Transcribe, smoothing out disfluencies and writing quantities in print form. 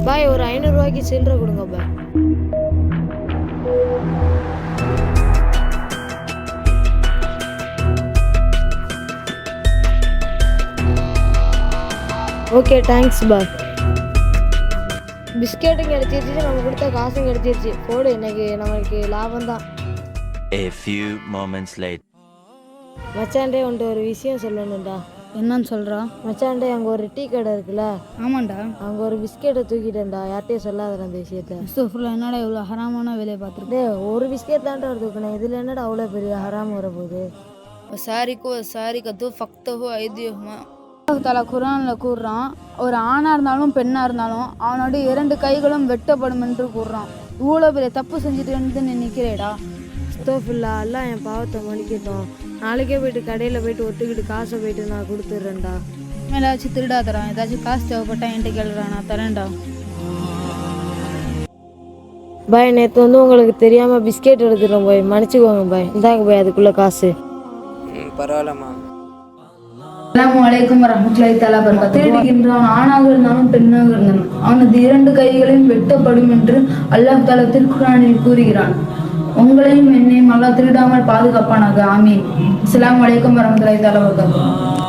பாய் ஒரு 500 ரூபாய்க்கு சில்லறை கொடுங்க பாய். Okay thanks bye. பிஸ்கெட்டும் கிடைச்சிருச்சு, நம்ம கொடுத்த காசும் கிடைச்சிருச்சு. போடு, இன்னைக்கு நமக்கு லாபம் தான். A few moments later. மச்சாண்டே உன்ட்ட ஒரு விஷயம் சொல்லணும்டா. என்னன்னு சொல்கிறா? மச்சாண்டே அங்கே ஒரு டீ கடை இருக்குல்ல, ஆமாண்டா. அங்கே ஒரு பிஸ்கெட்டை தூக்கிட்டேன்டா. யார்கிட்டையும் சொல்லாத அந்த விஷயத்த. அஸ்தக்ஃபிருல்லாஹ், என்னடா இவ்வளோ ஹராமான வேலையை பார்த்துருக்கேன். ஒரு பிஸ்கெட் தான்டா தூக்கினேன், இதில் என்னடா அவ்வளோ பெரிய ஹராம் வரப்போகுது. சாரிக்கத்து ஃபக்தஹு ஐதியுஹுமா. அல்லாஹ் தஆலா குர்ஆனில் கூறுறான், ஒரு ஆணாக இருந்தாலும் பெண்ணாக இருந்தாலும் அவனோட 2 கைகளும் வெட்டப்படும் என்று கூறுறான். இவ்வளோ பெரிய தப்பு செஞ்சுட்டு நீ நிற்கிறேடா. அஸ்தக்ஃபிருல்லாஹ், அல்லாஹ் என் பாவத்தை மன்னிக்கட்டும். நாளைக்கே போயிட்டு கடையில் போயிட்டு ஒத்துக்கிட்டு காசை போயிட்டு நான் கொடுத்துட்றேன்டா. ஏதாச்சும் திருடா தரான், ஏதாச்சும் காசு தேவைப்பட்டா என்கிட்ட கேளுறான், நான் தரேன்டா. பாய், நேற்று உங்களுக்கு தெரியாமல் பிஸ்கெட் எடுத்துட்டோம் பாய், மன்னிச்சுக்கோங்க பாய். இந்தாங்க பாய் அதுக்குள்ளே காசு. பரவாயில்லம்மா. அஸ்ஸலாமு அலைக்கும் வரஹ்மத்துல்லாஹி தஆலா பரகாத்துஹு. தேடுகின்றவன் ஆணாக இருந்தாலும் பெண்ணாக இருந்தாலும் அவனது 2 கைகளையும் வெட்டப்படும் என்று அல்லாஹ் தஆலா திருக்குர்ஆனில் கூறுகிறான். உங்களையும் என்னையும் அல்லாஹ் திருடாமல் பாதுகாப்பானாக. ஆமீன். அஸ்ஸலாமு அலைக்கும் வரஹ்மத்துல்லாஹி தஆலா பரகாத்துஹு.